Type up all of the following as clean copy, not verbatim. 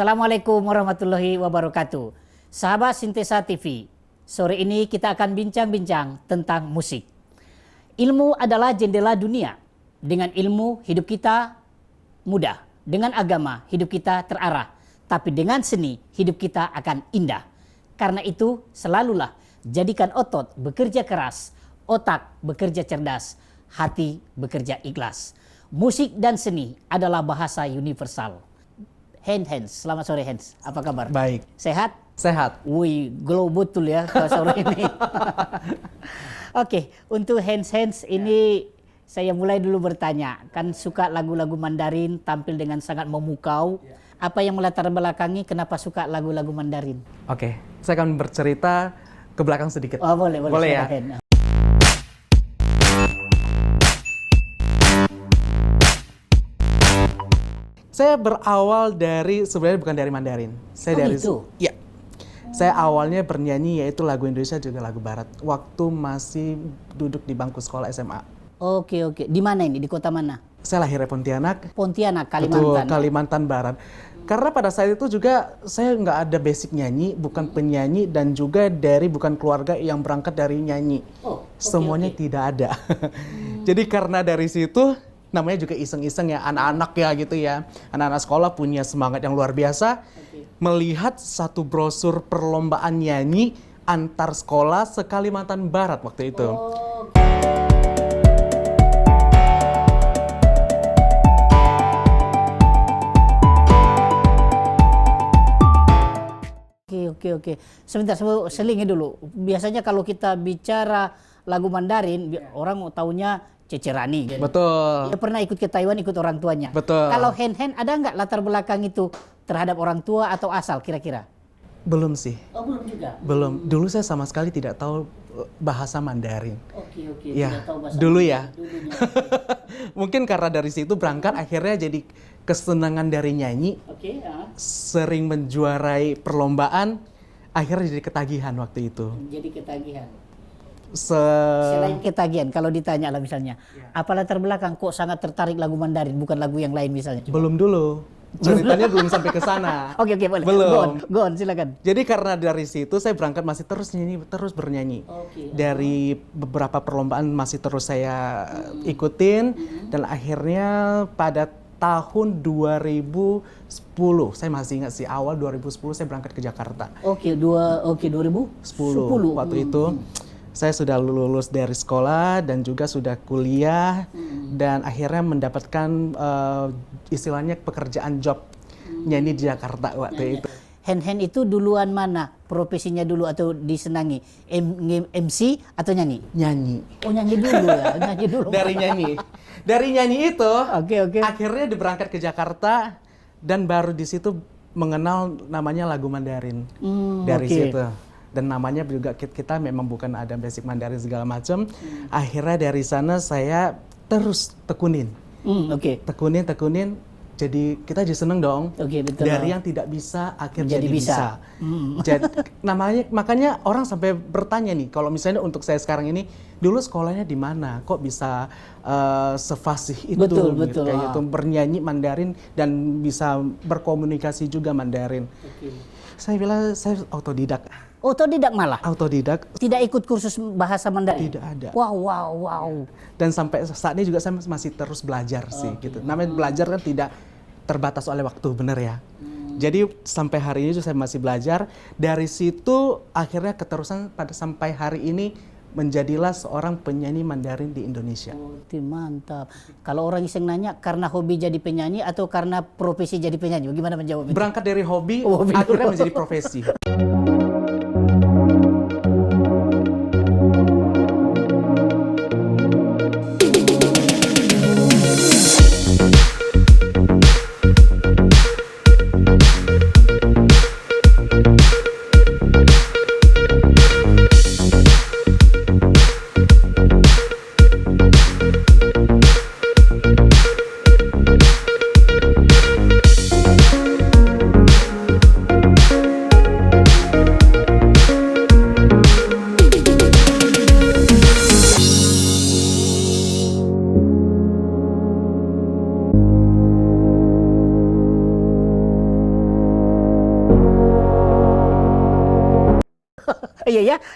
Assalamualaikum warahmatullahi wabarakatuh. Sahabat Sintesa TV, sore ini kita akan bincang-bincang tentang musik. Ilmu adalah jendela dunia. Dengan ilmu hidup kita mudah, dengan agama hidup kita terarah, tapi dengan seni hidup kita akan indah. Karena itu selalulah jadikan otot bekerja keras, otak bekerja cerdas, hati bekerja ikhlas. Musik dan seni adalah bahasa universal. Hans, selamat sore Hans. Apa kabar? Baik. Sehat? Sehat. Wih, glow betul ya sore ini. Oke, untuk Hans ini saya mulai dulu bertanya. Kan suka lagu-lagu Mandarin, tampil dengan sangat memukau. Apa yang melatar belakangi kenapa suka lagu-lagu Mandarin? Oke, saya akan bercerita ke belakang sedikit. Oh, boleh ya. Hans. Saya berawal dari, sebenarnya bukan dari Mandarin. Saya dari gitu? Ya. Saya awalnya bernyanyi yaitu lagu Indonesia juga lagu Barat. Waktu masih duduk di bangku sekolah SMA. Oke. Di mana ini? Di kota mana? Saya lahir di Pontianak. Pontianak, Betul, Kalimantan. Kalimantan Barat. Karena pada saat itu juga saya nggak ada basic nyanyi, bukan penyanyi dan juga bukan keluarga yang berangkat dari nyanyi. Semuanya tidak ada. Jadi karena dari situ namanya juga iseng-iseng ya, anak-anak ya gitu ya. Anak-anak sekolah punya semangat yang luar biasa. Melihat satu brosur perlombaan nyanyi antar sekolah se-Kalimantan Barat waktu itu. Oke. Sebentar, selingi dulu. Biasanya kalau kita bicara lagu Mandarin, orang mau taunya Cecerani. Betul. Dia pernah ikut ke Taiwan, ikut orang tuanya. Betul. Kalau Hen ada nggak latar belakang itu terhadap orang tua atau asal kira-kira? Belum sih. Oh, belum juga. Belum. Dulu saya sama sekali tidak tahu bahasa Mandarin. Oke. Ya, Tidak tahu bahasa dulu Mandarin. ya. Mungkin karena dari situ berangkat akhirnya jadi kesenangan dari nyanyi. Oke. Sering menjuarai perlombaan, akhirnya jadi ketagihan waktu itu. Jadi ketagihan. Selain ketagihan, kalau ditanya lah misalnya, apa latar belakang kok sangat tertarik lagu Mandarin, bukan lagu yang lain misalnya? Belum dulu. Ceritanya belum sampai ke sana. Oke, boleh. Belum. Go on, silakan. Jadi karena dari situ saya berangkat masih terus bernyanyi. Dari beberapa perlombaan masih terus saya ikutin dan akhirnya pada tahun 2010, saya masih ingat sih, awal 2010 saya berangkat ke Jakarta. 2010. Waktu itu saya sudah lulus dari sekolah dan juga sudah kuliah dan akhirnya mendapatkan istilahnya pekerjaan job nyanyi di Jakarta waktu itu. Hen itu duluan mana? Profesinya dulu atau disenangi? MC atau nyanyi? Nyanyi. Oh, nyanyi dulu ya. Nyanyi dulu. Dari nyanyi itu, Oke. akhirnya berangkat ke Jakarta dan baru di situ mengenal namanya lagu Mandarin. Dari situ. Dan namanya juga kita memang bukan ada basic Mandarin segala macam. Akhirnya dari sana saya terus tekunin. Tekunin. Jadi kita jadi seneng dong. Betul. Dari yang tidak bisa akhirnya jadi bisa. Jadi makanya orang sampai bertanya nih, kalau misalnya untuk saya sekarang ini, dulu sekolahnya di mana? Kok bisa sefasih itu? Betul. Kayak gitu, bernyanyi Mandarin dan bisa berkomunikasi juga Mandarin. Saya bilang saya otodidak. Otodidak malah? Autodidak. Tidak ikut kursus bahasa Mandarin? Tidak ada. Wow. Dan sampai saat ini juga saya masih terus belajar sih gitu. Namanya belajar kan tidak terbatas oleh waktu, bener ya. Jadi sampai hari ini juga saya masih belajar. Dari situ akhirnya keterusan sampai hari ini menjadilah seorang penyanyi Mandarin di Indonesia. Mantap. Kalau orang iseng nanya, karena hobi jadi penyanyi atau karena profesi jadi penyanyi? Bagaimana menjawab itu? Berangkat dari hobi, akhirnya menjadi profesi.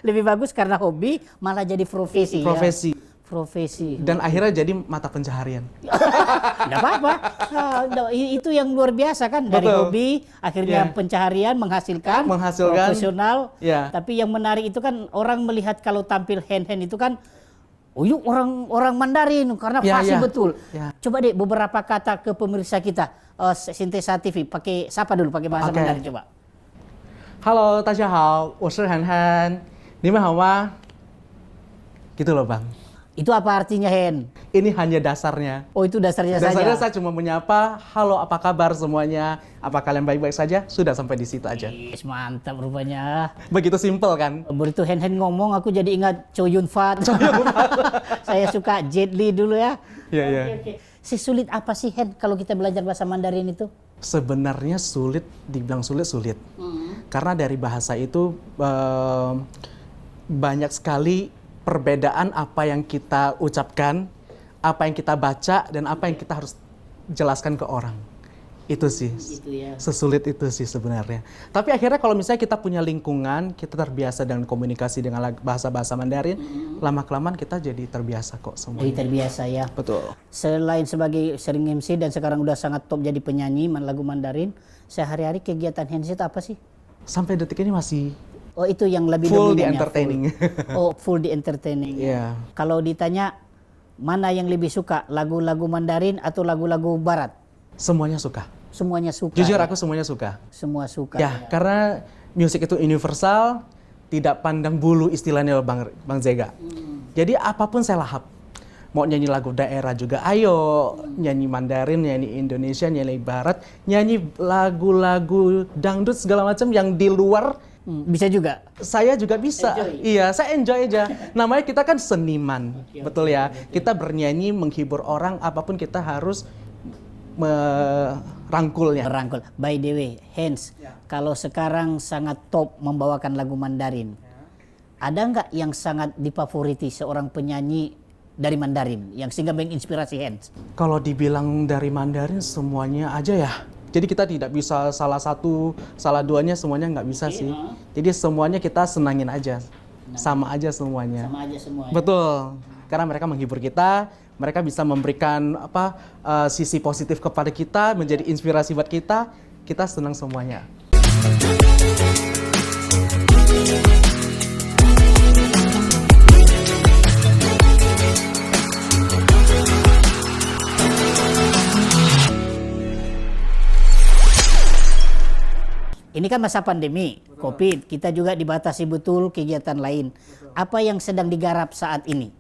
Lebih bagus karena hobi malah jadi profesi. Profesi. Ya. Profesi. Dan akhirnya jadi mata pencaharian. Nggak apa-apa. Itu yang luar biasa kan. Dari Betul. hobi, akhirnya Ya. pencaharian, menghasilkan, profesional. Ya. Tapi yang menarik itu kan orang melihat kalau tampil hand-hand itu kan, oh yuk orang Mandarin karena Ya, fasih ya. betul. Ya. Coba deh beberapa kata ke pemirsa kita. Sintesa TV, pakai sapa dulu, pakai bahasa Oke. Mandarin coba. Halo, 大家好，我是涵涵，你们好吗？Gitu loh Bang. Itu apa artinya, Hen? Ini hanya dasarnya. Oh, itu dasarnya Dasarnya saja. saya cuma menyapa, halo apa kabar semuanya? Apa kalian baik-baik saja? Sudah sampai di situ aja. Yes, mantap rupanya. Begitu simpel kan? Begitu Hen ngomong, aku jadi ingat Chow Yun Fat. Saya suka Jet Li dulu ya. Iya, iya. Oke. Sesulit apa sih, Hen, kalau kita belajar bahasa Mandarin itu? Sebenarnya sulit, dibilang sulit. Karena dari bahasa itu banyak sekali perbedaan apa yang kita ucapkan, apa yang kita baca, dan apa yang kita harus jelaskan ke orang. Itu sih, Itu ya. sesulit itu sih sebenarnya. Tapi akhirnya kalau misalnya kita punya lingkungan, kita terbiasa dengan komunikasi dengan bahasa-bahasa Mandarin, lama-kelamaan kita jadi terbiasa kok Jadi semuanya. terbiasa ya. Betul. Selain sebagai sering MC dan sekarang udah sangat top jadi penyanyi lagu Mandarin, sehari-hari kegiatan Hen itu apa sih? Sampai detik ini masih Oh, itu yang lebih full di dominan ya, entertaining. Oh, full di entertaining. Iya. Kalau ditanya mana yang lebih suka, lagu-lagu Mandarin atau lagu-lagu Barat? Semuanya suka. Semuanya suka. Jujur ya? aku semuanya suka. Semua suka. Ya, karena musik itu universal, tidak pandang bulu istilahnya Bang Zega. Jadi apapun saya lahap. Mau nyanyi lagu daerah juga, ayo. Nyanyi Mandarin, nyanyi Indonesia, nyanyi Barat, nyanyi lagu-lagu dangdut segala macam yang di luar, Bisa juga. saya juga bisa. Enjoy. Iya, saya enjoy aja. Namanya kita kan seniman, betul ya. Kita bernyanyi, menghibur orang, apapun kita harus merangkulnya. Merangkul. By the way, Hens, kalau sekarang sangat top membawakan lagu Mandarin, ada nggak yang sangat difavoriti seorang penyanyi dari Mandarin yang sehingga menginspirasi Hens? Kalau dibilang dari Mandarin semuanya aja ya. Jadi kita tidak bisa salah satu, salah duanya semuanya nggak bisa sih. Jadi semuanya kita senangin aja, sama aja semuanya. Sama aja semua. Ya? Betul, karena mereka menghibur kita, mereka bisa memberikan sisi positif kepada kita, menjadi inspirasi buat kita senang semuanya. Ini kan masa pandemi, COVID, kita juga dibatasi betul kegiatan lain. Apa yang sedang digarap saat ini?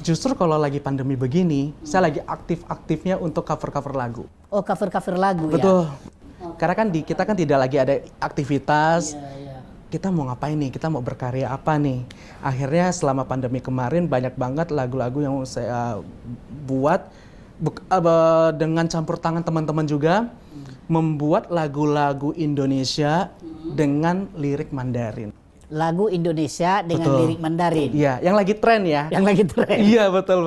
Justru kalau lagi pandemi begini, saya lagi aktif-aktifnya untuk cover-cover lagu. Oh, cover-cover lagu Betul. ya? Karena kan kita kan tidak lagi ada aktivitas. Iya. Kita mau ngapain nih? Kita mau berkarya apa nih? Akhirnya selama pandemi kemarin banyak banget lagu-lagu yang saya buat dengan campur tangan teman-teman juga, membuat lagu-lagu Indonesia dengan lirik Mandarin. Lagu Indonesia dengan Betul. lirik Mandarin. Iya, yang lagi tren ya. Yang lagi tren. Iya, betul.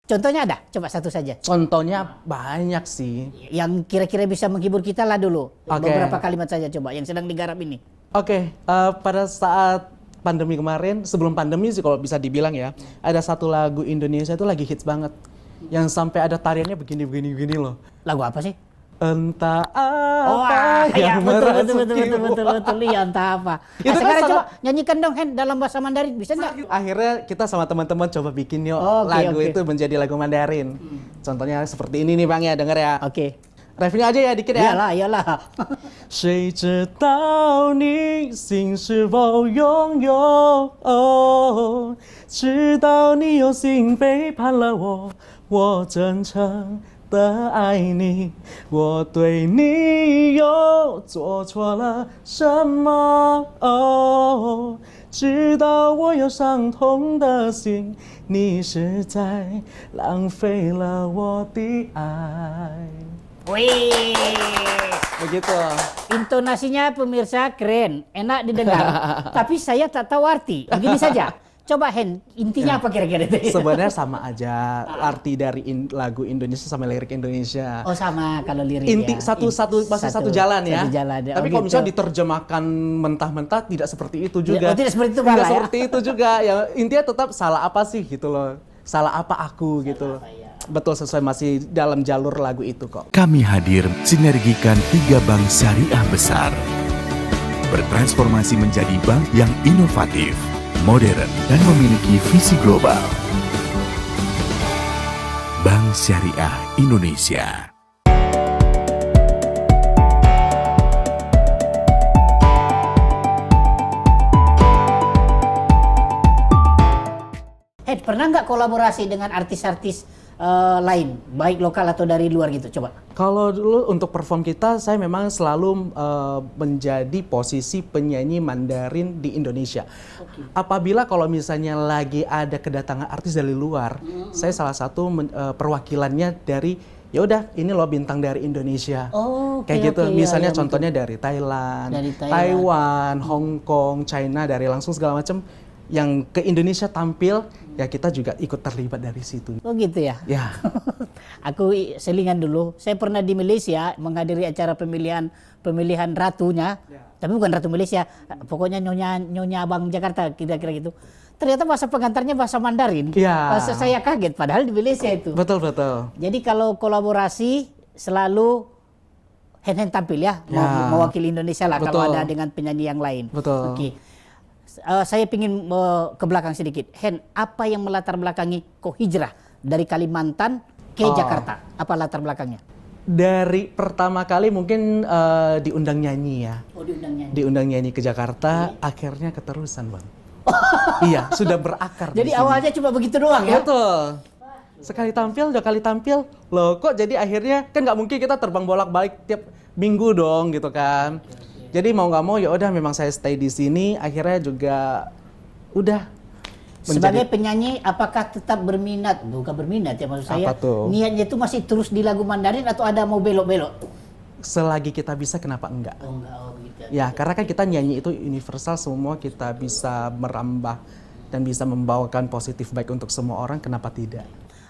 Contohnya ada? Coba satu saja. Contohnya banyak sih. Yang kira-kira bisa menghibur kita lah dulu. Oke. Beberapa kalimat saja coba yang sedang digarap ini. Oke, pada saat pandemi kemarin, sebelum pandemi sih kalau bisa dibilang ya, ada satu lagu Indonesia itu lagi hits banget. Yang sampai ada tariannya begini loh. Lagu apa sih? Entah Oh, apa ya, yang betul, merasukimu. betul. Iya, entah apa. Itu kan Sekarang sangat- coba nyanyikan dong, Hen, dalam bahasa Mandarin. Bisa nggak? Akhirnya kita sama teman-teman coba bikin yuk Oke, lagu oke. itu menjadi lagu Mandarin. Contohnya seperti ini nih Bang ya, denger ya. Oke. Refnya aja ya dikit ya. Iyalah. 谁知道你心是否拥有？哦，知道你有心背叛了我，我真诚的爱你，我对你又做错了什么？哦，知道我有伤痛的心，你是在浪费了我的爱。 Wih. Begitu. Intonasinya pemirsa keren, enak didengar. Tapi saya tak tahu arti. Begini saja. Coba Hen, intinya apa kira-kira itu? Sebenarnya sama aja arti dari lagu Indonesia sama lirik Indonesia. Oh sama kalau lirik Inti ya. masih satu jalan ya. Satu jalan, ya. Tapi Oh, kalau gitu. misalnya diterjemahkan mentah-mentah tidak seperti itu juga. Oh, tidak seperti itu Tidak malah ya. seperti itu juga. Ya intinya tetap salah apa sih gitu loh. Salah apa aku gitu loh. apa ya. Betul, sesuai masih dalam jalur lagu itu kok. Kami hadir sinergikan 3 bank syariah besar. Bertransformasi menjadi bank yang inovatif, modern, dan memiliki visi global. Bank Syariah Indonesia. Hen, pernah nggak kolaborasi dengan artis-artis lain, baik lokal atau dari luar gitu? Coba. Kalau dulu untuk perform kita, saya memang selalu menjadi posisi penyanyi Mandarin di Indonesia. Apabila kalau misalnya lagi ada kedatangan artis dari luar, saya salah satu perwakilannya dari, ya udah ini loh bintang dari Indonesia. Oh, oke, kayak gitu. oke, Misalnya ya, contohnya dari Thailand, Dari Thailand. Taiwan, Hong Kong, China, dari langsung segala macam yang ke Indonesia tampil, ya kita juga ikut terlibat dari situ. Oh gitu ya. Ya. Aku selingan dulu. Saya pernah di Malaysia menghadiri acara pemilihan ratunya. Tapi bukan ratu Malaysia. Pokoknya nyonya Abang Jakarta kira-kira gitu. Ternyata bahasa pengantarnya bahasa Mandarin. Ya. Saya kaget padahal di Malaysia itu. Betul, betul. Jadi kalau kolaborasi selalu hand-hand tampil ya, Ya. mewakili Indonesia lah kalau Betul. ada dengan penyanyi yang lain. Betul. Oke. Saya ingin ke belakang sedikit. Hen, apa yang melatar belakangi kok hijrah dari Kalimantan ke Jakarta? Apa latar belakangnya? Dari pertama kali mungkin diundang nyanyi ya. Oh, diundang nyanyi. Diundang nyanyi ke Jakarta, akhirnya keterusan, Bang. Iya, sudah berakar. di Jadi sini. awalnya cuma begitu doang ya? Betul. Sekali tampil, 2 kali tampil, loh kok jadi akhirnya kan nggak mungkin kita terbang bolak-balik tiap minggu dong gitu kan. Jadi mau nggak mau ya udah memang saya stay di sini, akhirnya juga udah Sebagai penyanyi, apakah tetap berminat? Bukan berminat ya maksud saya. Apa tuh? Niatnya itu masih terus di lagu Mandarin atau ada mau belok-belok? selagi kita bisa kenapa enggak? Oh enggak, oh gitu. Ya, karena kan kita nyanyi itu universal, semua kita bisa merambah dan bisa membawakan positif baik untuk semua orang, kenapa tidak?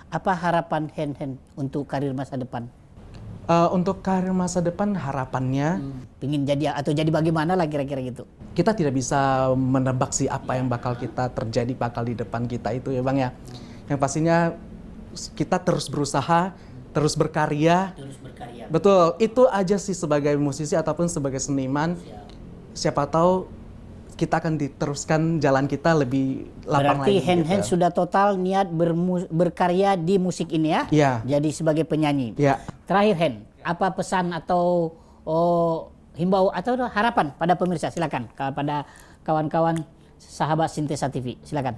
Apa harapan Hen untuk karir masa depan? Untuk karir masa depan harapannya Pingin jadi atau jadi bagaimana lah kira-kira gitu? kita tidak bisa menebak sih apa yang bakal kita terjadi bakal di depan kita itu ya Bang ya. Yang pastinya kita terus berusaha, terus berkarya. Terus berkarya. Betul, itu aja sih sebagai musisi ataupun sebagai seniman. Siapa tahu kita akan diteruskan jalan kita lebih lapang Berarti lagi. Hen sudah total niat berkarya di musik ini ya? Iya. Jadi sebagai penyanyi. Ya. Terakhir Hen, apa pesan atau himbau atau harapan pada pemirsa? Silakan kepada kawan-kawan sahabat Sintesa TV. Silakan.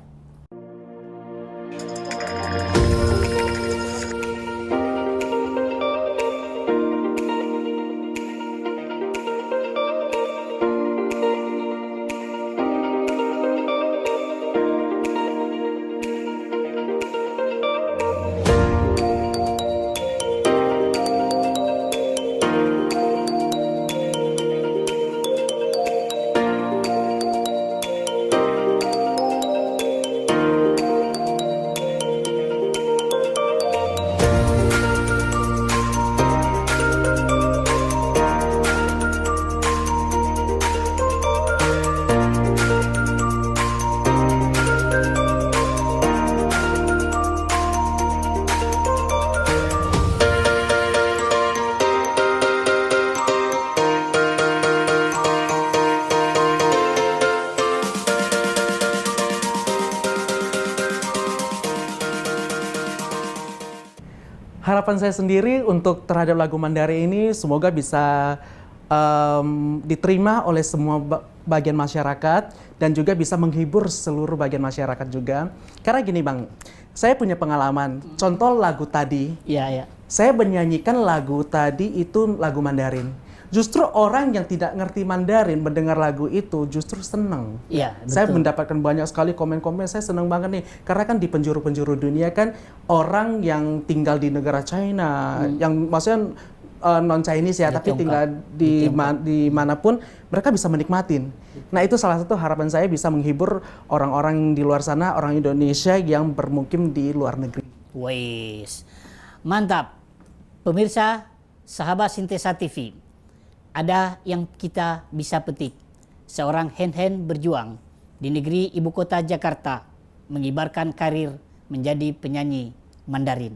Harapan saya sendiri untuk terhadap lagu Mandarin ini semoga bisa diterima oleh semua bagian masyarakat dan juga bisa menghibur seluruh bagian masyarakat juga. Karena gini Bang, saya punya pengalaman. Contoh lagu tadi, Iya, ya. saya menyanyikan lagu tadi itu lagu Mandarin. Justru orang yang tidak ngerti Mandarin mendengar lagu itu justru senang. Iya, Saya betul. mendapatkan banyak sekali komen-komen, saya senang banget nih. Karena kan di penjuru-penjuru dunia kan orang yang tinggal di negara China, yang maksudnya non Chinese ya, Di tapi Tiongkok. tinggal Di di manapun mereka bisa menikmatin. Nah itu salah satu harapan saya bisa menghibur orang-orang di luar sana, orang Indonesia yang bermukim di luar negeri. Wais, mantap. Pemirsa, sahabat Sintesa TV, ada yang kita bisa petik. Seorang Hen berjuang di negeri ibu kota Jakarta, mengibarkan karir menjadi penyanyi Mandarin.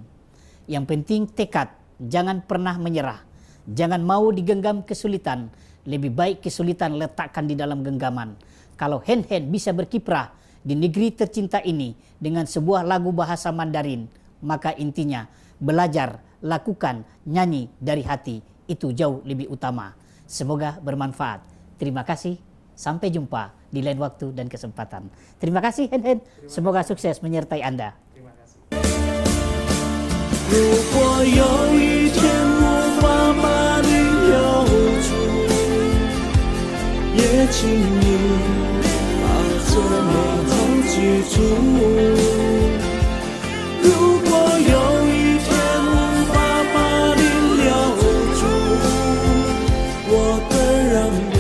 Yang penting tekad, jangan pernah menyerah. Jangan mau digenggam kesulitan, lebih baik kesulitan letakkan di dalam genggaman. Kalau Hen bisa berkiprah di negeri tercinta ini dengan sebuah lagu bahasa Mandarin, maka intinya belajar, lakukan, nyanyi dari hati, itu jauh lebih utama. Semoga bermanfaat. Terima kasih, sampai jumpa di lain waktu dan kesempatan. Terima kasih Hen, semoga sukses menyertai Anda. 如果有一天无法把你留住，也请你把这美好记住。如果有一天无法把你留住，我的让步。